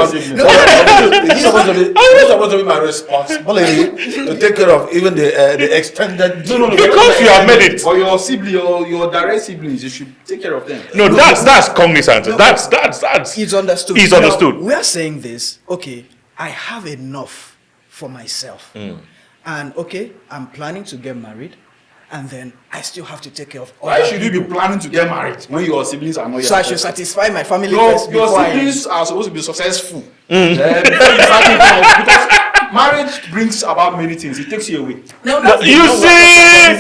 supposed to be my responsibility to take care of even the extended. No. Because you have made it. For your sibling, your direct siblings, you should take care of them. No, that's cognizant. That's. It's understood. It's understood. Now, we are saying this. Okay, I have enough for myself, and okay, I'm planning to get married. And then I still have to take care of. Why should you be planning to get married when your siblings are not yet? So I should satisfy my family first. Your siblings are supposed to be successful. Before you start thinking because marriage brings about many things. It takes you away. You see.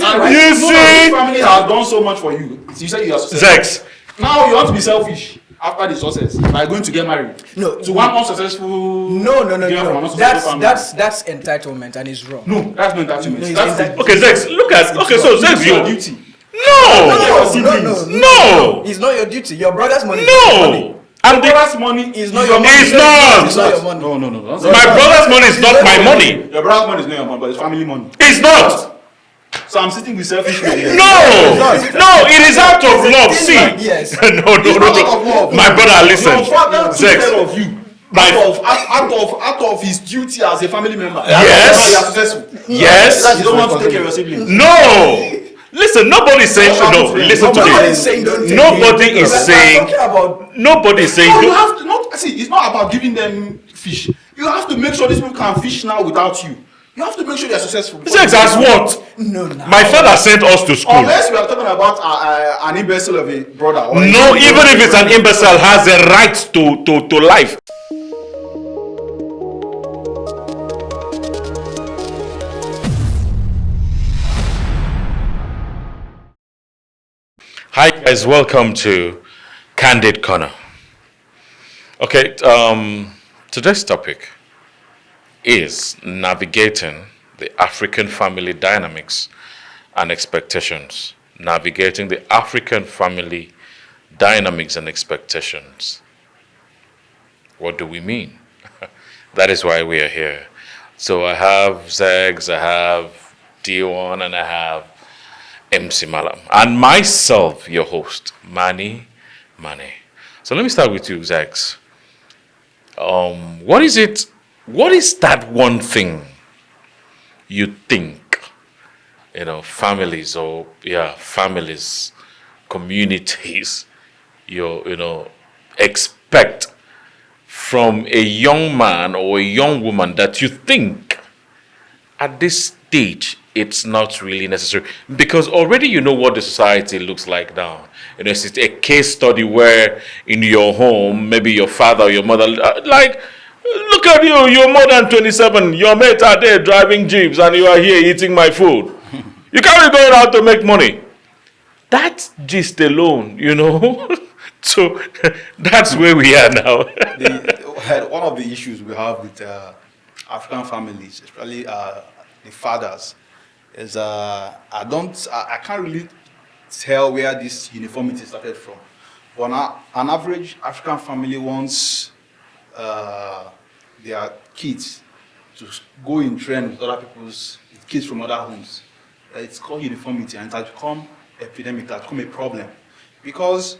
Family has done so much for you. You say you are successful. Sex. Now you want to be selfish after the success by going to get married. No. To one unsuccessful. No. That's entitlement and it's wrong. No, that's not entitlement. No, That's Okay, Zex, look at. Okay, so Zex, your duty. No. It's not your duty. Your brother's money. No. And the brother's money is not your money. It's not. It's not your money. No. My brother's money is not my money. Your brother's money is not your money, but it's family money. It's not. So I'm sitting with selfish men here. No, it is out of love. See, Yes. no. My brother, listen. Your father took Zex, care of you. Out of his duty as a family member. Yes. You are successful. Yes. You don't want to take care of your siblings. No. Listen, nobody is saying no. Listen to Nobody me. is saying don't take Nobody it. is saying. Nobody is saying. No, you have to not see. It's not about giving them fish. You have to make sure these people can fish now without you. You have to make sure they are successful. Sex as what? No. My father sent us to school. Unless we are talking about an imbecile of a brother. Or No, even if it's an imbecile, has a right to life. Hi guys, welcome to Candid Corner. Okay, today's topic is navigating the African family dynamics and expectations. Navigating the African family dynamics and expectations. What do we mean? That is why we are here. So I have Zegs, I have D1, and I have MC Malam. And myself, your host, Mani. So let me start with you, Zegs. What is that one thing you think, families, communities, expect from a young man or a young woman that you think at this stage it's not really necessary? Because already you know what the society looks like now. It's a case study where in your home, maybe your father or your mother, look at you're more than 27, your mates are there driving jeeps and you are here eating my food. You can't be going out to make money. That's just alone, So that's where we are now. One of the issues we have with African families, especially the fathers, is I can't really tell where this uniformity started from. But an average African family wants their kids to go in trend with other people's kids from other homes. It's called uniformity, and it has become epidemic, it has become a problem. Because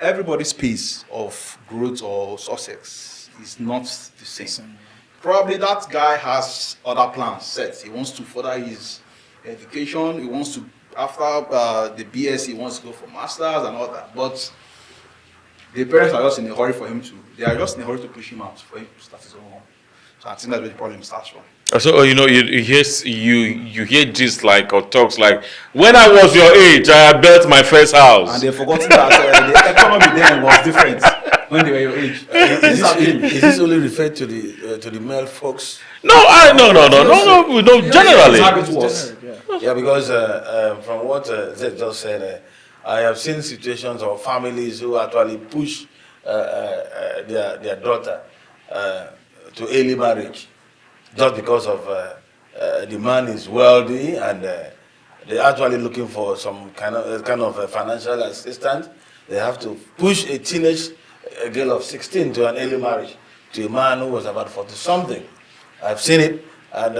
everybody's pace of growth or success is not the same. Probably that guy has other plans set. He wants to further his education. He wants to, after the BS, he wants to go for masters and all that. But the parents are just in a hurry for him to. They are just in a hurry to push him out for him to start his own home. So I think that's where the problem starts from. So you hear this or talks like, when I was your age, I built my first house. And they've forgotten that the economy then was different when they were your age. Is this only referred to the male folks? No, generally. Yeah, because from what Zed just said, I have seen situations of families who actually push their daughter to early marriage just because of the man is wealthy and they're actually looking for some kind of financial assistance. They have to push a teenage girl of 16 to an early marriage to a man who was about 40-something. I've seen it, and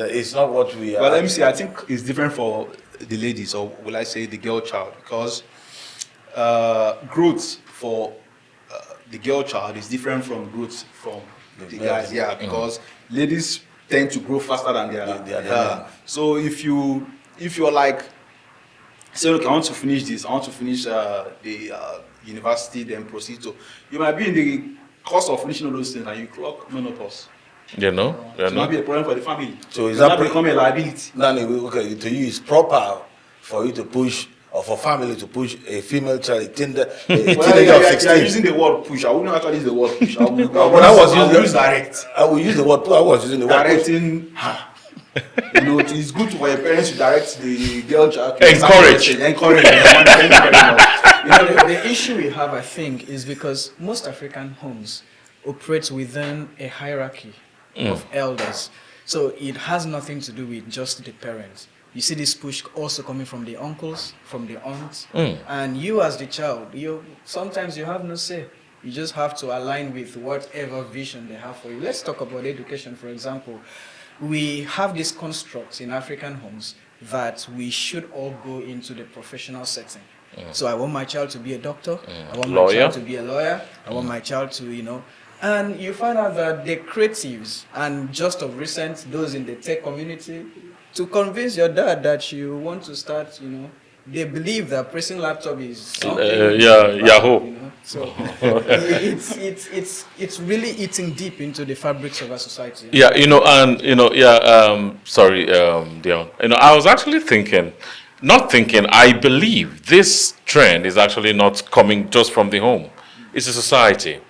it's not what we are. Well, let me see. I think it's different for the ladies, or will I say the girl child, because growth for the girl child is different from growth from the guys. Yeah, because ladies tend to grow faster than their men. So if you're like, say, look, I want to finish this, I want to finish the university, then proceed to, you might be in the course of finishing all those things and you clock menopause. You know? So it might be a problem for the family. So is that that become a liability? Okay, to you, it's proper for you to push, or for family to push a female child, a teenager of 16. You're using the word push. I wouldn't actually use the word push. I But use direct. I will use the word. I was using the word. Directing her. You know, it's good for your parents to direct the girl child. Encourage. Encourage. You know, the issue we have, I think, is because most African homes operate within a hierarchy of elders. So it has nothing to do with just the parents. You see this push also coming from the uncles, from the aunts, and you as the child, sometimes you have no say. You just have to align with whatever vision they have for you. Let's talk about education, for example. We have these constructs in African homes that we should all go into the professional setting. So I want my child to be a doctor. I want my child to be a lawyer. I want my child to, and you find out that the creatives, and just of recent, those in the tech community, to convince your dad that you want to start, they believe that pressing laptop is something. Yahoo. So it's really eating deep into the fabrics of our society. Yeah, sorry, Dion. I was actually I believe this trend is actually not coming just from the home. It's a society.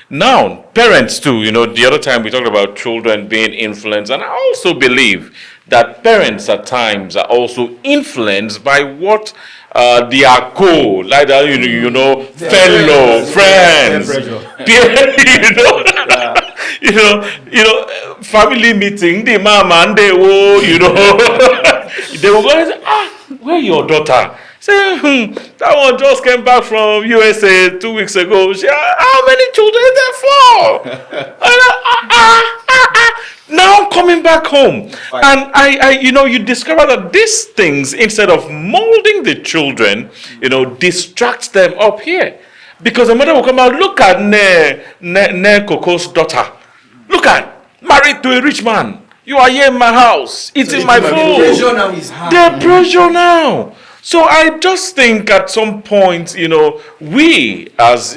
Now, parents too, the other time we talked about children being influenced, and I also believe that parents at times are also influenced by what their like that, fellow friends, family meeting, the mama and they they will go and say, where your daughter? Say, that one just came back from USA 2 weeks ago. How many children is there for? Now I'm coming back home. And I you discover that these things, instead of molding the children, distract them up here. Because the mother will come out, look at Ne Coco's daughter. Look at, married to a rich man. You are here in my house, eating my food. The pressure now is high. The pressure now. So I just think at some point, we as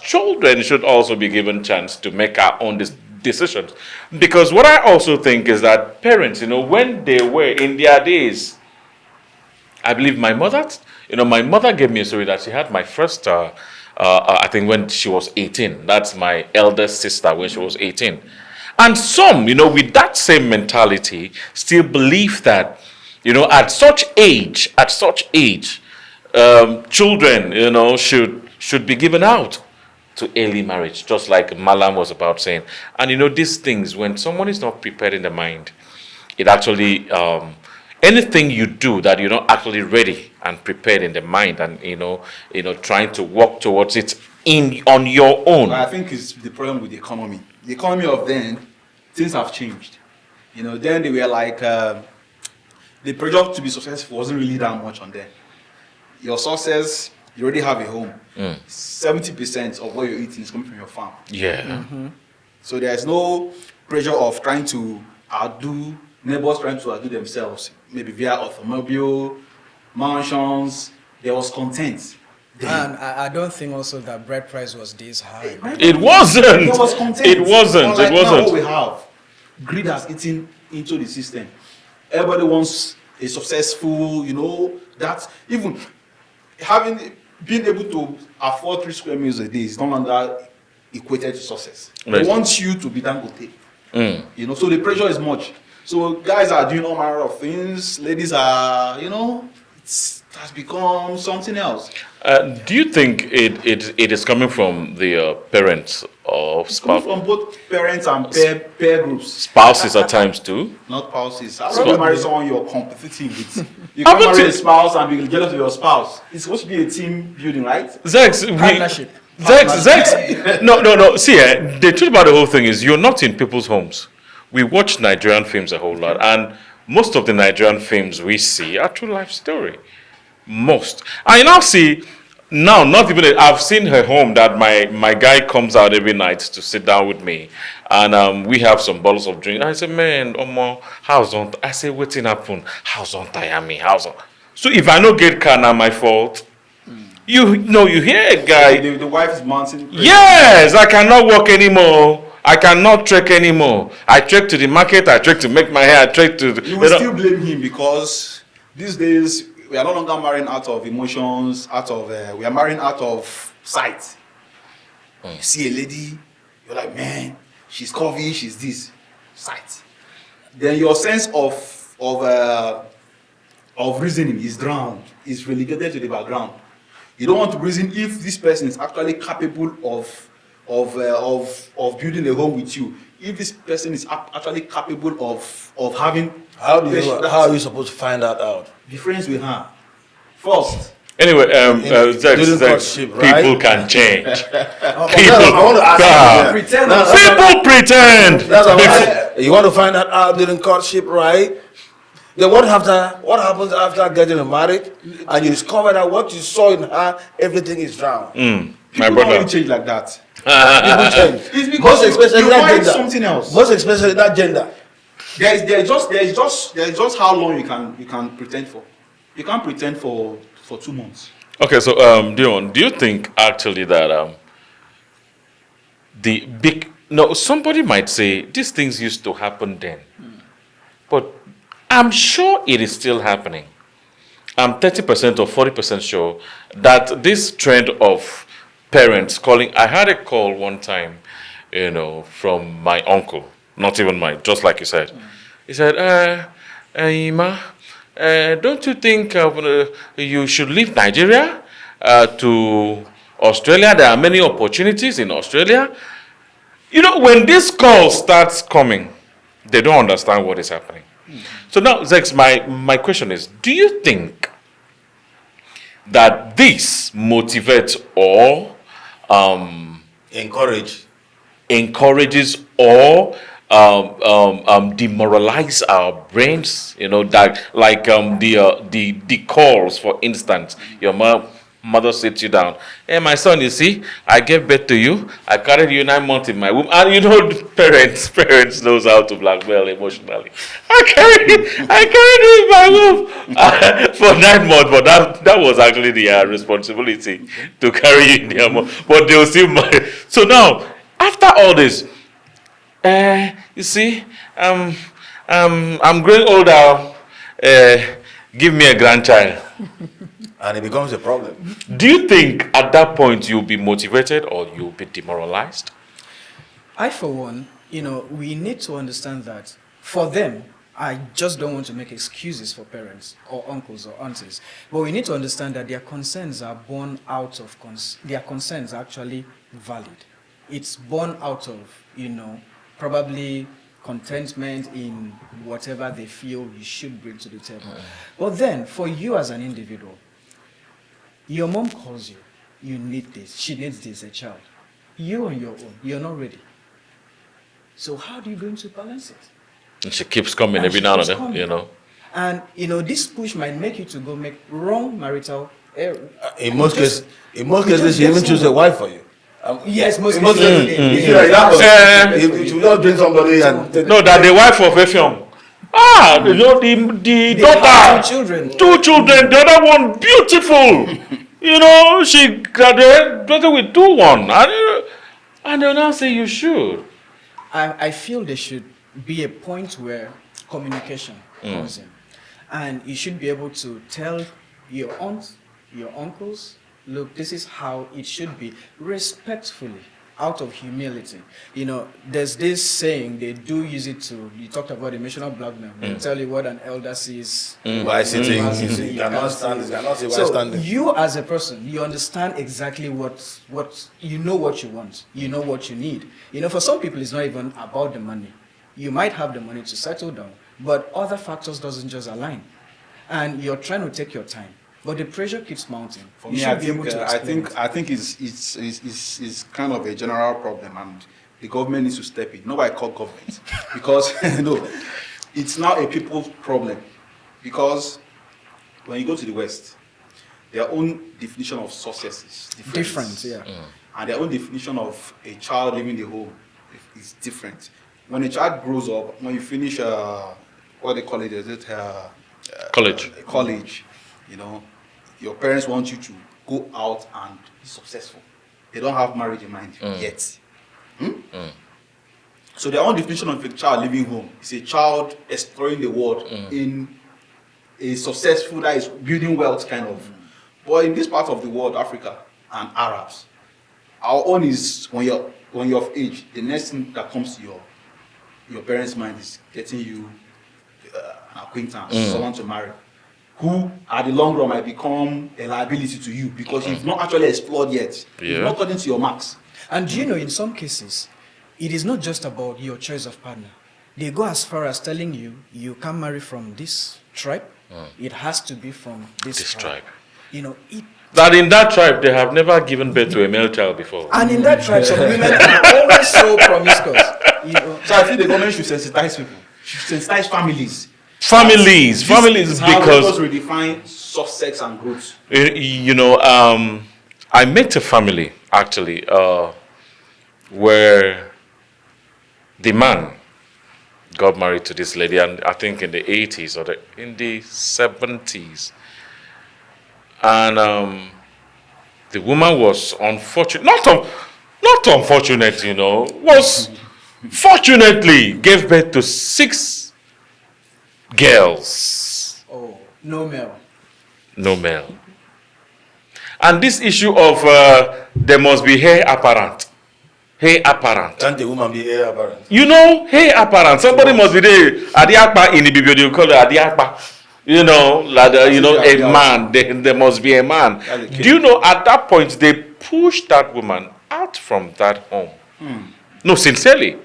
children should also be given chance to make our own decisions. Because what I also think is that parents, when they were in their days, I believe my mother gave me a story that she had my first, I think when she was 18. That's my eldest sister when she was 18. And some, with that same mentality, still believe that, at such age, children, should be given out to early marriage, just like Malam was about saying. And these things, when someone is not prepared in the mind, it actually, anything you do that you're not actually ready and prepared in the mind, and trying to work towards it on your own. I think it's the problem with the economy. The economy of then, things have changed. Then they were like, the pressure to be successful wasn't really that much on them. Your success, you already have a home. 70% of what you're eating is coming from your farm. Yeah. So there's no pressure of trying to outdo neighbors, trying to outdo themselves, maybe via automobile, mansions. There was content. And I don't think also that bread price was this high. It wasn't. There was content. It wasn't. Unlike It wasn't. Now what we have, greed has eaten into the system. Everybody wants a successful, that even being able to afford 3 square meals a day is no longer equated to success. Right. They want you to be Dangote. So the pressure is much. So guys are doing all manner of things. Ladies are, it has become something else. Do you think it is coming from the parents or spouse? From both parents and peer groups. Spouses at times too? Not spouses. I'd rather marry someone you're competing with. You can't marry a spouse and be jealous of your spouse. It's supposed to be a team building, right? Partnership. No. See, the truth about the whole thing is you're not in people's homes. We watch Nigerian films a whole lot, and most of the Nigerian films we see are true life story. Most. I now see Now, not even, I've seen her home that my guy comes out every night to sit down with me. And we have some bottles of drink. I say, man, Omo, how's on? I say, what's happen? How's on Miami? How's on? So if I no get car, now my fault. You know, you hear a guy. The wife is mounting. Yes, I cannot walk anymore. I cannot trek anymore. I trek to the market. I trek to make my hair. I trek to. You will still blame him because these days we are no longer marrying out of emotions, we are marrying out of sight. You see a lady, you're like, man, she's curvy, she's this, sight. Then your sense of reasoning is drowned, is relegated to the background. You don't want to reason if this person is actually capable of building a home with you. If this person is actually capable of having. How are you supposed to find that out? Be friends with her first. Anyway, During courtship, right? people can change. I want to ask you, Pretend. People pretend. That's why you want to find that out during courtship, right? Then what happens after getting married and you discover that what you saw in her, everything is drowned? My People brother. don't change like that. People change. It's because Most especially you that find gender. something else. Most especially that gender. There's just how long you can pretend for. You can't pretend for 2 months. Okay, so Dion, do you think actually that somebody might say these things used to happen then, but I'm sure it is still happening. I'm 30% or 40% sure that this trend of parents calling. I had a call one time, from my uncle, not even mine, just like you said. He said, Ima, don't you think you should leave Nigeria to Australia? There are many opportunities in Australia. When this call starts coming, they don't understand what is happening. So now, Zex, my question is, do you think that this motivates or encourages or demoralize our brains? That like the calls, for instance, your mother sits you down. Hey, my son, you see, I gave birth to you. I carried you 9 months in my womb. And parents knows how to blackmail emotionally. I carried you in my womb for 9 months, but that was actually the responsibility to carry you in their womb. But they'll still. So now, after all this, you see, I'm growing older. Give me a grandchild. And it becomes a problem. Do you think at that point you'll be motivated or you'll be demoralized? I, for one, we need to understand that for them, I just don't want to make excuses for parents or uncles or aunties, but we need to understand that their concerns are born out of, their concerns are actually valid. It's born out of, probably contentment in whatever they feel you should bring to the table. But then, for you as an individual, your mom calls you, you need this, she needs this, a child. You on your own, you're not ready. So how are you going to balance it? And she keeps coming every now and then, And, this push might make you to go make wrong marital error. In most cases, she even choose a wife for you. Yes, most cases. cases. If you don't bring somebody and no, that the wife of Effiong. The daughter. Two children. The other one beautiful. She graduated with 2-1. And they'll now say you should. I feel there should be a point where communication comes in. And you should be able to tell your aunts, your uncles, look, this is how it should be, respectfully, out of humility. There's this saying, they do use it you talked about emotional blackmail. They tell you what an elder sees. By sitting, you cannot stand, you cannot say why standing. You as a person, you understand exactly what you know what you want, you know what you need. For some people, it's not even about the money. You might have the money to settle down, but other factors doesn't just align. And you're trying to take your time. But the pressure keeps mounting. For me, I think it's kind of a general problem, and the government needs to step in. Nobody call government because it's now a people's problem. Because when you go to the West, their own definition of success is Different, yeah. And their own definition of a child leaving the home is different. When a child grows up, when you finish what they call it, is it college, you know, your parents want you to go out and be successful. They don't have marriage in mind yet. So their own definition of a child leaving home is a child exploring the world in a successful, that is building wealth kind of. But in this part of the world, Africa and Arabs, our own is when you're of age, the next thing that comes to your parents' mind is getting you an acquaintance, someone to marry, who at the long run might become a liability to you because you've not actually explored yet. You've not gotten to your marks. And you know, in some cases, it is not just about your choice of partner. They go as far as telling you, you can't marry from this tribe. It has to be from this tribe. You know, that in that tribe, they have never given birth to a male child before. And in that tribe, some women are always so promiscuous. You know. So I think the government should sensitize people, should sensitize families. Families, because we redefine success and growth. You know, I met a family actually where the man got married to this lady, and I think in the 80s or in the 70s. And the woman was unfortunate, not unfortunate, you know, was fortunately gave birth to 6 girls. Oh, no male. No male. And this issue of there must be hair apparent. Hair apparent. Can't the woman be hair apparent? You know, hair apparent. Somebody must be there. Adiakpa in the Bible, they call it Adiakpa. You know, like a man. There must be a man. Do you know, at that point, they pushed that woman out from that home. No, sincerely.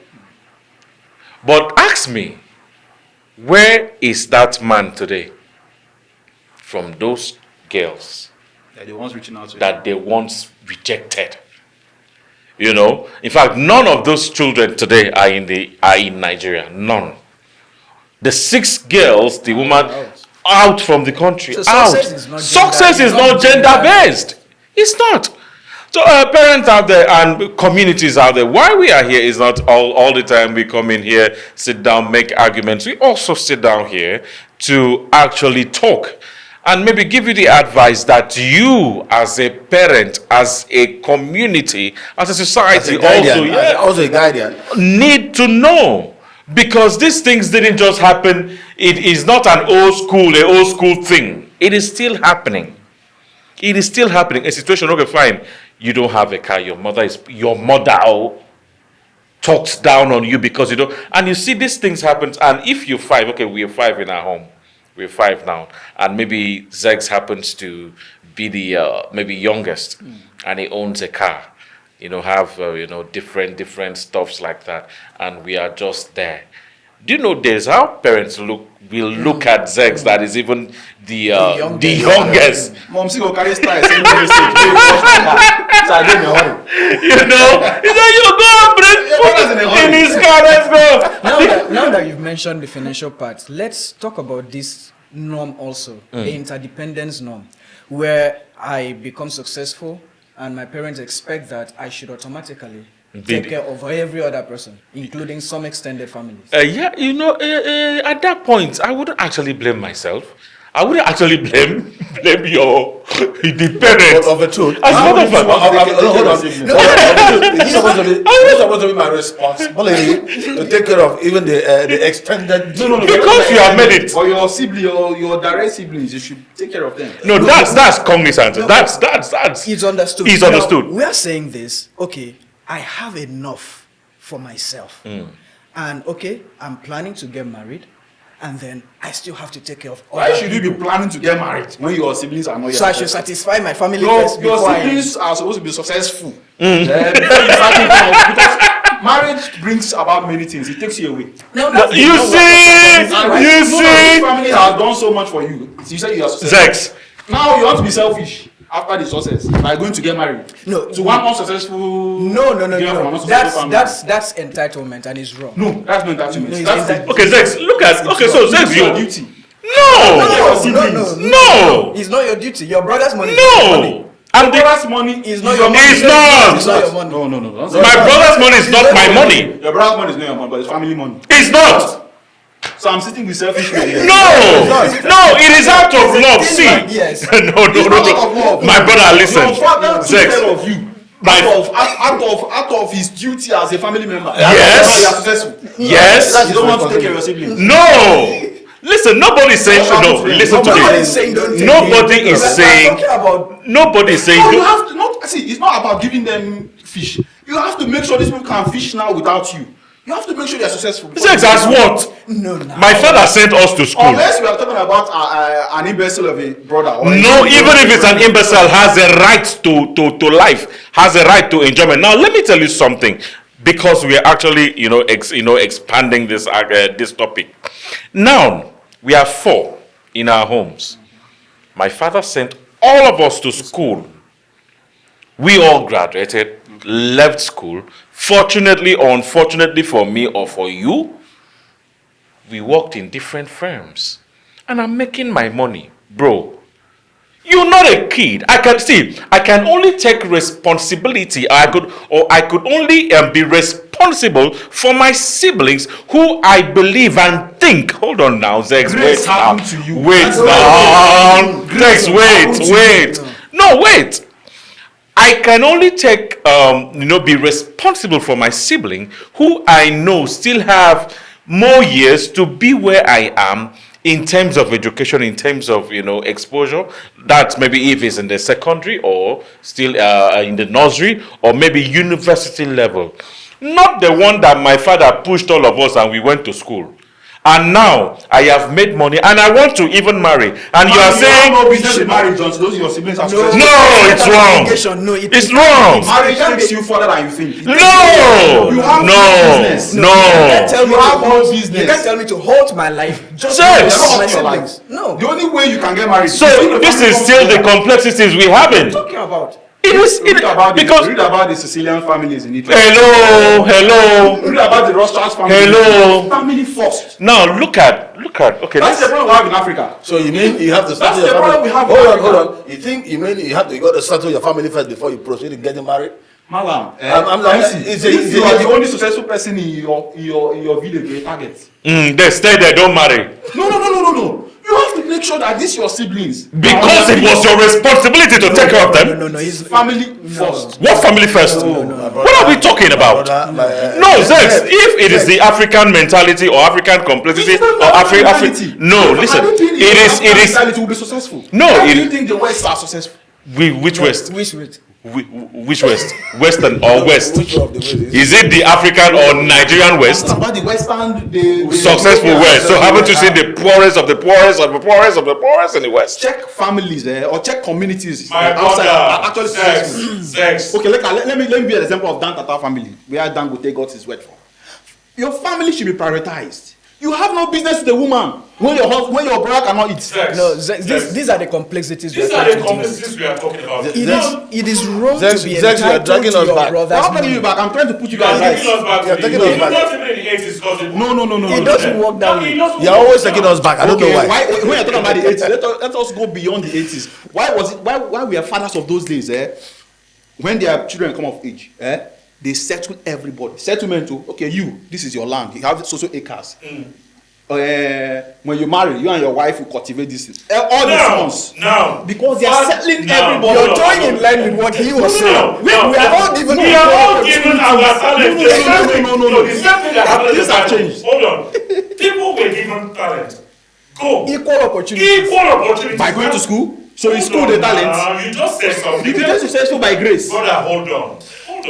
But ask me, where is that man today? From those girls That they once reaching out to that they once rejected. You know, in fact, none of those children today are in Nigeria. None. The 6 girls, the woman out from the country. So out. Success is not Gender based. It's not. So parents out there and communities out there, why we are here is not all the time we come in here, sit down, make arguments. We also sit down here to actually talk and maybe give you the advice that you as a parent, as a community, as a society also a guardian need to know. Because these things didn't just happen. It is not an old school thing. It is still happening. It is still happening. A situation, okay, fine. You don't have a car. Your mother talks down on you because you don't. And you see these things happen. And if you're 5, okay, we're 5 in our home. We're 5 now. And maybe Zex happens to be the maybe youngest. And he owns a car. You know, have different stuffs like that, and we are just there. Do you know there's how parents will look at Zex that is even the youngest. Mom, see, go carry style. Send me message. So I didn't know. You know, he said, "You go and bring food in his car. Let's go." Now that you've mentioned the financial part, let's talk about this norm also, the interdependence norm, where I become successful. And my parents expect that I should automatically take care of every other person, including some extended families. Yeah, you know, at that point, I wouldn't actually blame myself. I wouldn't actually blame the parents. of the truth. As a matter of fact, hold on. It's supposed to be my responsibility to take care of even the extended. No. Because you have made it. For your sibling, your direct siblings, you should take care of them. No, that's cognizant. That's It's understood. It's understood. Now, we are saying this. Okay, I have enough for myself, and okay, I'm planning to get married. And then I still have to take care of all. Why should you be planning to get married when your siblings are not yet? So I should satisfy my family Your first before siblings are supposed to be successful. Before you start thinking of, because marriage brings about many things. It takes you away. You see. Families have done so much for you. You say you are successful. Zex. Now you want to be selfish after the success by going to get married. No. To one unsuccessful. No. That's entitlement and it's wrong. No, that's not entitlement. No, That's it's Okay, Zex, look at. Okay, so Zex, your duty. No. It's not your duty. Your brother's money. Is your money. No. And Your brother's money It's not your money. It's not. It's not your money. No. my brother's money is not my money. Your brother's money is not your money, but it's family money. It's not. So I'm sitting with selfish men here. No, it is out of love. See, Yes. no. My brother, listen. Your father took Zex, care of you. Out of his duty as a family member. Yes. You are successful. Yes. You don't want to take care of your siblings. No. Listen, nobody is saying no. Listen to Nobody me. is saying don't take Nobody it. is We're saying. talking about Nobody is saying. No, you have to not see. It's not about giving them fish. You have to make sure these people can fish now without you. You have to make sure they are successful. Zex, as what? no. My father sent us to school. Unless we are talking about an imbecile of a brother. Or No, even if it's an imbecile, has a right to life, has a right to enjoyment. Now, let me tell you something, because we are actually, expanding this this topic. Now, we are 4 in our homes. My father sent all of us to school. We all graduated, left school. Fortunately or unfortunately for me or for you, we worked in different firms. And I'm making my money. Bro, you're not a kid. I can only take responsibility. I could only be responsible for my siblings who I believe and think. Hold on now, Zex. Grace Wait now. happened to you. Wait now. Zex, wait. No, wait. I can only take, be responsible for my sibling who I know still have more years to be where I am in terms of education, in terms of, exposure. That's maybe if it's in the secondary or still in the nursery or maybe university level. Not the one that my father pushed all of us and we went to school. And now I have made money and I want to even marry. And you are saying no business with marriage, Johnson. Those are your siblings are successful. no, it's wrong. No, It's wrong. Marriage takes you further than you think. No, You have no, business. You can't tell me You to have no hold- business. You can't tell me to halt my life just Sex. because of my Your life. siblings. No. The only way you can get married. So this is still the complexities we have in. Talking about. Read about because the Sicilian families in Italy. hello. Read about the Rothschild family. Hello. Family first. Now look at okay. That's the problem we have in Africa. So you mean you have to settle That's your the problem family? we have. Hold on. You mean you got to settle your family first before you proceed in getting married? Malam, I'm like, if you are the only successful person in your village, your target. They stay there, don't marry. No. You have to make sure that these your siblings. Because it was your responsibility to take care of them. No. He's family first. What family first? What are we talking about? No, Zex, if it is the African mentality or African complexity It's not or African African, mentality. no, listen, I don't think it African is. mentality will be successful. No, Why it- do you think the West are successful? Which West? Which with? Which West? Western or West? Which of the ways? Is it the African or Nigerian West? About the Western, the Successful West. So haven't you seen the poorest of the poorest of the poorest of the poorest in the West? check families or check communities My outside brother, are actually successful. Sex. Okay, let me be an example of Dan Tata family where Dangote got his word from. Your family should be prioritized. You have no business with a woman when your brother cannot eat. No, these are the complexities. These are the complexities we are talking about. It is wrong Zex, to be you are entitled dragging to us your back. brother's I'm not taking money. you back. I'm trying to put you You are guys taking right. us back You're to taking the- us back. Not even in the 80s because No. It doesn't work that way. You're always taking us back. I don't know why. When you're talking about the 80s, let us go beyond the 80s. Why we are fathers of those days, when their children come of age, they settle everybody. Settlement to, okay, this is your land. You have social acres. When you marry, you and your wife will cultivate this. All these ones. Now, Because they are settling everybody. You're throwing in line with what he was saying. We are all given we are all given our talent. No. The same thing that happened in Things the have Bible. changed. Hold on. People were given talent. Go. Equal opportunity. Equal opportunities. By going to school, so in Hold school on the now. talent. You just said something. You become successful by grace. Brother, hold on.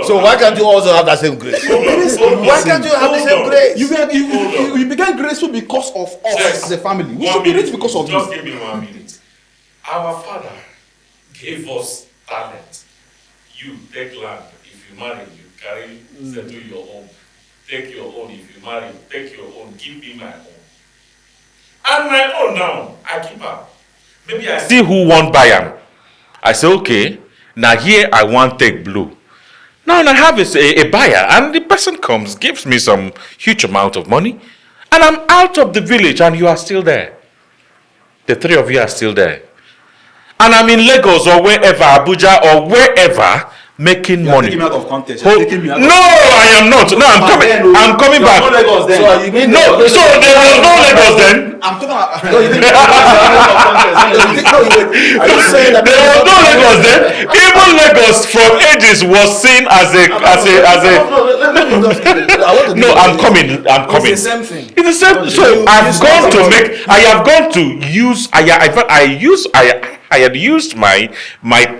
So why can't you also have that same grace? Why can't you have the same grace? You became graceful because of us Yes. as a family. We 1 should be minute. rich because of Just you. give me 1 minute. Our father gave us talent. You take land. If you marry, you carry, settle your own. Take your own. If you marry, take your own. Give me my own. And my own now, I keep up. Maybe I see who won't buy them. I say, okay, now here I want take blue. Now I have a buyer, and the person comes, gives me some huge amount of money, and I'm out of the village, and you are still there. The three of you are still there. And I'm in Lagos or wherever, Abuja or wherever, making money. Taking me out of context. No, I am not. No, I'm coming. I'm coming back. No Lagos then. So you mean No, so there was no Lagos then. I'm talking about. No, you think are you saying that There was no Lagos then. Even Lagos from ages was seen as a. No, let me just I want to No, I'm coming. I'm coming. It's the same thing. It's the same. So I've gone to make. I have gone to use. I had used my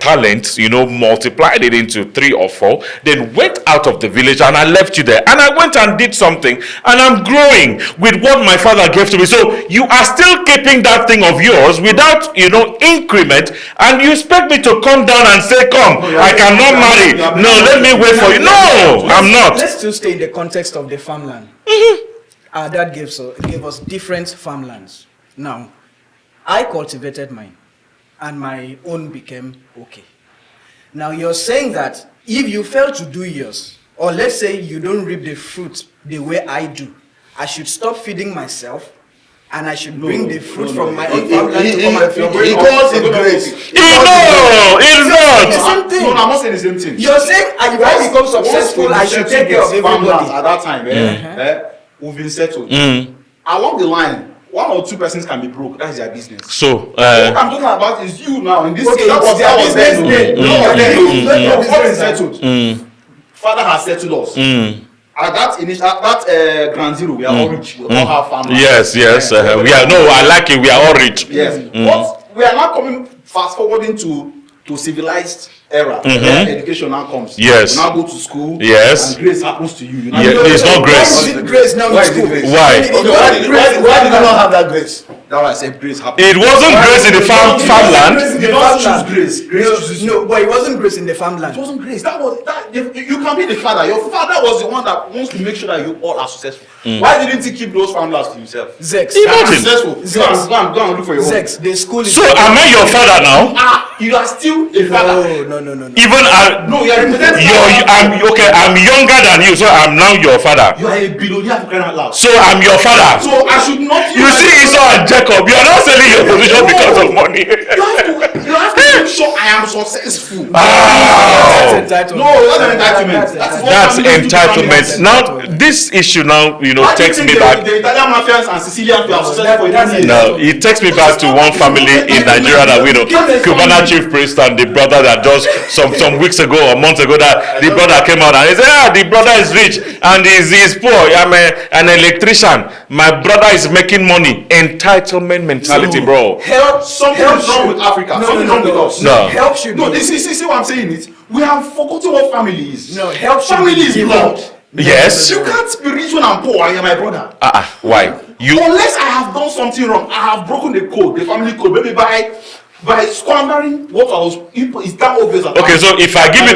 talents, multiplied it into 3 or 4, then went out of the village and I left you there. And I went and did something and I'm growing with what my father gave to me. So you are still keeping that thing of yours without, increment, and you expect me to come down and say, come, I cannot marry. No, let me wait for you. No, I'm not. Let's still stay in the context of the farmland. Our dad gave us different farmlands. Now, I cultivated mine, and my own became okay. Now, you're saying that if you fail to do yours, or let's say you don't reap the fruit the way I do, I should stop feeding myself, and I should bring the fruit from my own farmland to come and feed He you. calls it grace. No, it's not. The same thing. No, I'm not saying the same thing. You're saying if I become successful, I should take care of farmlands everybody. at that time. We've been settled. Along the line, 1 or 2 persons can be broke. That's their business. So, What I'm talking about is you now. In this Okay, case, that was their then. business. Your father is settled. Father has settled us. At that ground zero, we are all rich. We all have farmland. yes. We are. No, I like it. We are all rich. Yes. But we are now coming fast forwarding to civilized era. Where education now comes. Yes. You now go to school. Yes. And grace happens to you. Yeah, it's not grace. Why is it grace now Why in is it school? grace? Why? Okay, why do you not have that grace? That's why I said grace happens. It wasn't grace in the farmland. You don't choose grace. Grace chooses you. No, but it wasn't grace in the farmland. It wasn't grace. That you can be the father. Your father was the one that wants to make sure that you all are successful. Why didn't he keep those farmlands to himself? Zex. Imagine. Successful. Zex. Go and look for your own. Zex, the school is... So am I your father now? You are still a father. No. Even No, you are representing. I'm younger than you, so I'm now your father. You are a billionaire for crying out loud. So I'm your father. So I should not. You see Esau and Jacob, you are not selling your position because of money. You have to make sure I am successful. Wow. That's entitlement. No, that's an entitlement. That's entitlement. Now, this issue now, takes me back. The Italian mafians and Sicilians were successful for that's years. No, it takes me back to one family in Nigeria that we know, Cubana chief priest and the brother that just some weeks ago or months ago that the brother came out and he said, the brother is rich and he's poor. I'm an electrician. My brother is making money. Entitlement mentality, bro. Something is wrong with Africa. Something wrong with us. No. Help should No, be... see what I'm saying is we have forgotten what family is. No, help should Family be is given. blood. Yes. You can't be rich when I'm poor and you're my brother. Why? Unless I have done something wrong, I have broken the code, the family code, maybe by squandering what I was. Is that obvious? Okay, so if I give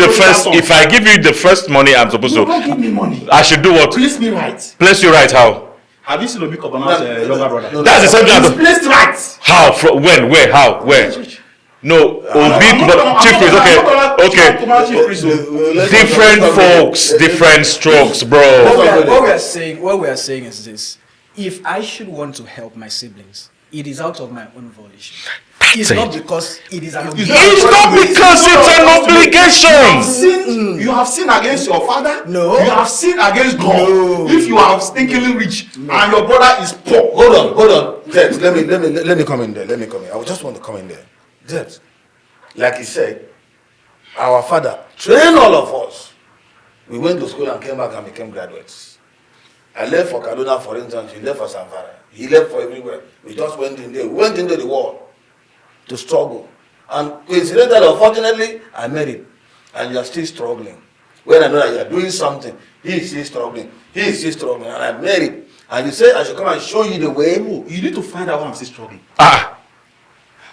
you the first money I'm supposed You to, don't give me money. I should do what? Place me right. Place you right how? Have you seen Obi Kobana's younger brother? That's the same thing. He's placed right. How? When? Where? How? Where? No, chief priest. Okay. Different folks, different strokes, bro. What we are saying is this: if I should want to help my siblings, it is out of my own volition. It's not because it is an obligation. It's not because it's an obligation. You have sinned against your father. No. You have sinned against God. No. If you are stinkingly rich and your brother is poor. Hold on. Zed, let me come in there. I would just want to come in there. Zed, like he said, our father trained all of us. We went to school and came back and became graduates. I left for Kaduna, for instance. He left for Zamfara. He left for everywhere. We just went in there. We went into the world to struggle. And coincidentally, unfortunately, I married. And you are still struggling. When I know that you are doing something, he is still struggling. And I'm married. And you say I should come and show you the way. You need to find out why I'm still struggling.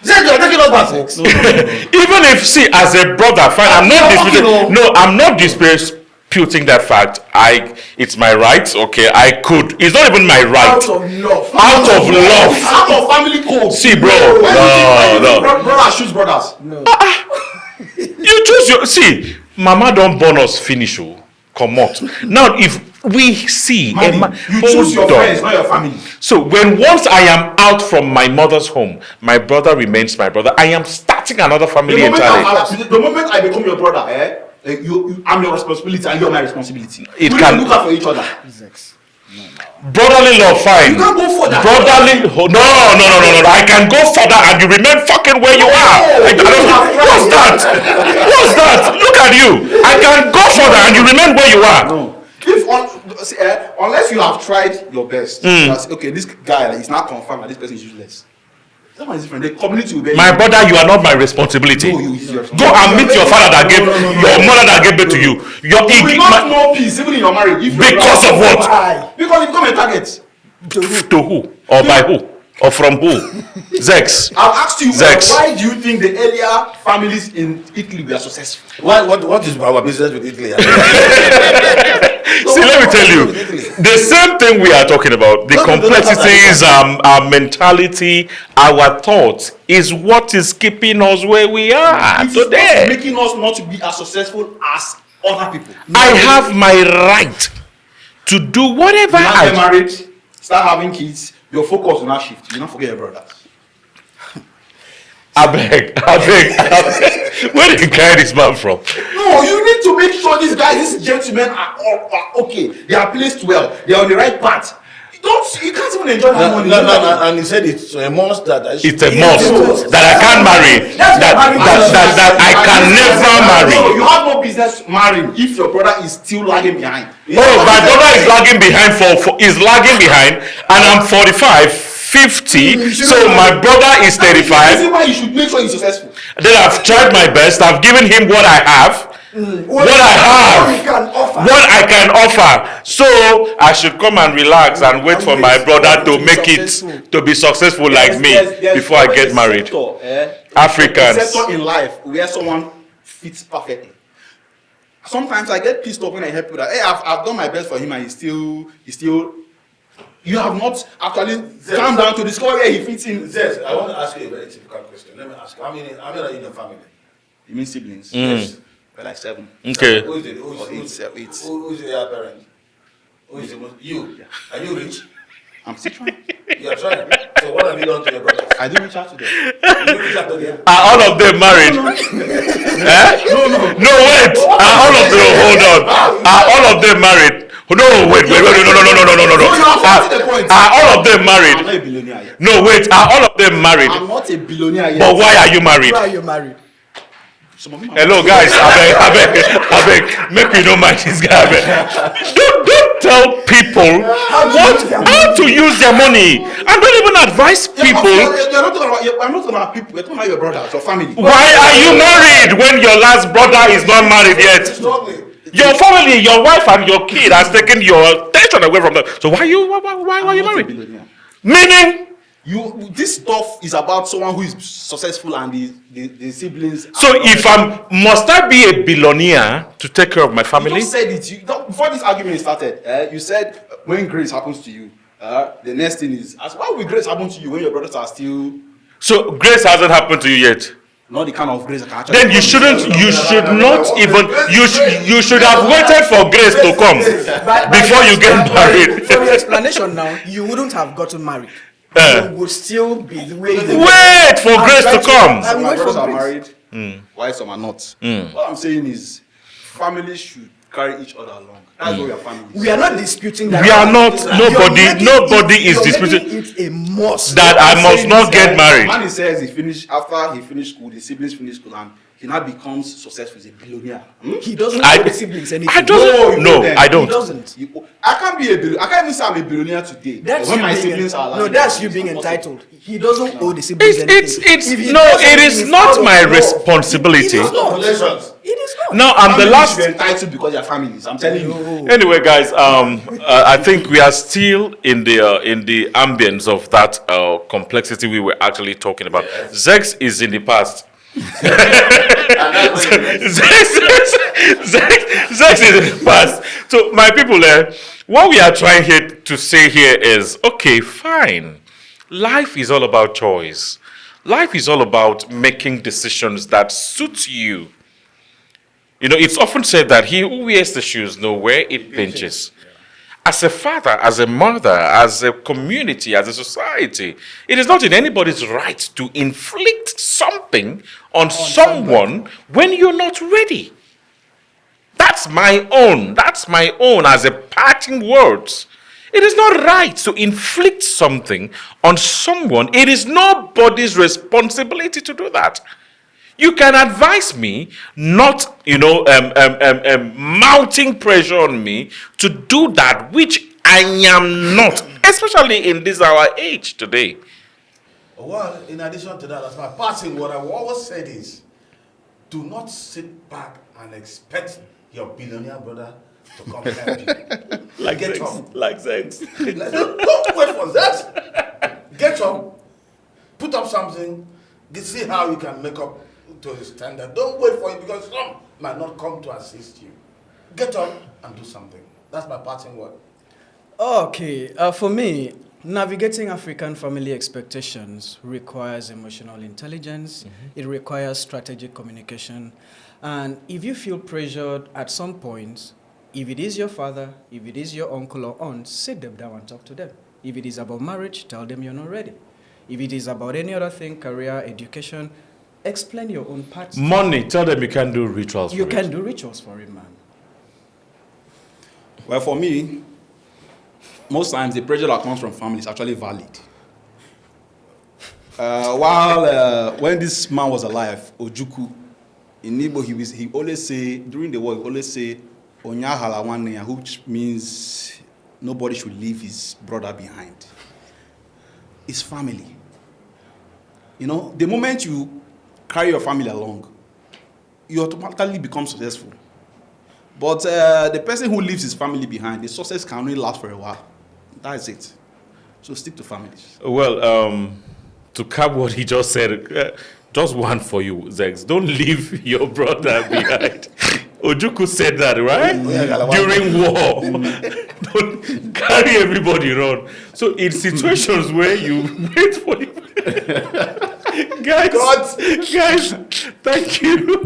Zed, you are taking us back. Even if, as a brother, fine, I'm not disputing that fact. It's my right. Okay, I could. It's not even my right. Out of love. Out of family code. See, bro. No. Brothers choose brothers. No. You choose your. See, Mama don't born us finish. Come out. Now, if We see Manny, you choose your friends, not your family. So once I am out from my mother's home, my brother remains my brother. I am starting another family entirely. The moment I become your brother, I'm your responsibility and you're my responsibility. It we can look out for each other. Brotherly love, fine. You can't go further. Brotherly, no. I can go further and you remain fucking where you are. What's that? What's that? Look at you. I can go further and you remain where you are. No. Unless you have tried your best, okay, this guy is not confirmed that this person is useless. That one is different. The community will be. My brother, you are not my responsibility. No, go and meet your father that gave your mother that gave birth to you. You will not know peace even in your marriage. Because of what? Because you become a target. To who? Or by who? Or from who? Zex. I've asked you, Zex. Why do you think the earlier families in Italy were successful? What is our business with Italy? See, let me tell you, the same thing we are talking about, the complexities, our mentality, our thoughts, is what is keeping us where we are today. It's making us not to be as successful as other people. I have my right to do whatever I get married, start having kids, your focus will not shift. You don't forget your brothers. I beg. Where did you carry this man from? No, you need to make sure these gentlemen are okay. They are placed well. They are on the right path. You can't even enjoy that money. No, and he said it's a must that I should. It's a must that I can't marry. That I can never marry. No, you have no business marrying if your brother is still lagging behind. Oh, my brother is lagging behind and I'm 45. 50, so my brother is 35. This is why you should make sure he's successful. Then I've tried my best. I've given him what I have. What I can offer. So I should come and relax and wait for my brother to make it to be successful like me before I get married. Africans. A sector in life where someone fits perfectly. Sometimes I get pissed off when I help people that I've done my best for him and he's still. You have not actually come down to discover where he fits in. Zez, I want to ask you a very typical question. Let me ask you. How many are in your family? You mean siblings? Yes. We're like 7. Okay. Who is the other parent? Who is the most? You. Yeah. Are you rich? I'm still trying. You are trying. So what have you done to your brothers? I do reach out to them. You reach out to them? Are all of them married? No. No, wait. Are all of them? Hold on. Are all of them married? No, wait, no. Are all of them married? I'm not a billionaire yet. No, wait. Are all of them married? I'm not a billionaire yet. But why are you married? Why are you married? Hello, guys. I beg. Make me don't mind this guy. Don't tell people how to use their money, and don't even advise people. You're not talking about people. You're talking about your brothers, your family. Why are you married when your last brother is not married yet? Your family, your wife, and your kid has taken your attention away from them. So why are you married? Meaning, this stuff is about someone who is successful and the siblings. So must I be a billionaire to take care of my family? You just said it. Before this argument started, you said when grace happens to you, the next thing is, why will grace happen to you when your brothers are still? So grace hasn't happened to you yet. Not the kind of grace that can actually. Then you should have waited for grace to come before you get married. For your explanation now, you wouldn't have gotten married. You would still be waiting. Wait for grace to come. Some my brothers are married, while some are not. What I'm saying is, families should carry each other along. That's what we are families. We are not disputing that. We are not. Nobody is disputing. It's a must. That I must not get married. Man, he says after he finished school, the siblings finished school, and he now becomes successful as a billionaire. He doesn't owe the siblings anything. I don't. He doesn't. I can't be a billionaire. I can't even say I'm a billionaire today. That's when my siblings are alive. No, that's you being entitled. He doesn't owe the siblings anything. It is not my responsibility. It is not. It is not. No, I'm the last. You're entitled because you're families. I'm telling you. Anyway, guys, I think we are still in the ambience of that complexity we were actually talking about. Yes. Zex is in the past. Zex is in the past. So, my people, what we are trying to say here is, okay, fine. Life is all about choice. Life is all about making decisions that suit you. You know, it's often said that he who wears the shoes knows where it pinches. as a father, as a mother, as a community, as a society, it is not in anybody's right to inflict something on someone when you're not ready. That's my own. That's my own as a parting words. It is not right to inflict something on someone. It is nobody's responsibility to do that. You can advise me not, mounting pressure on me to do that which I am not, especially in this our age today. Well, in addition to that, as my passing, what I've always said is, do not sit back and expect your billionaire brother to come help you. Get up. Like sex. Don't wait for that. Get up, put up something, see how you can make up to his standard. Don't wait for it because some might not come to assist you. Get up and do something. That's my parting word. Okay, for me, navigating African family expectations requires emotional intelligence. It requires strategic communication. And if you feel pressured at some point, if it is your father, if it is your uncle or aunt, sit them down and talk to them. If it is about marriage, tell them you're not ready. If it is about any other thing, career, education, explain your own part. Money, tell them you can do rituals You for can it. do rituals for it, man. Well, for me, most times the pressure that comes from family is actually valid. When this man was alive, Ojuku, in Igbo, he always say, during the war, he always say, Onyahala Waneya, which means nobody should leave his brother behind. It's family. You know, the moment you carry your family along, you automatically become successful. But the person who leaves his family behind, the success can only last for a while. That's it. So stick to families. Well, to cap what he just said, just one for you, Zex. Don't leave your brother behind. Ojuku said that, right? During war. Don't carry everybody around. So in situations where you wait for him. Guys, thank you.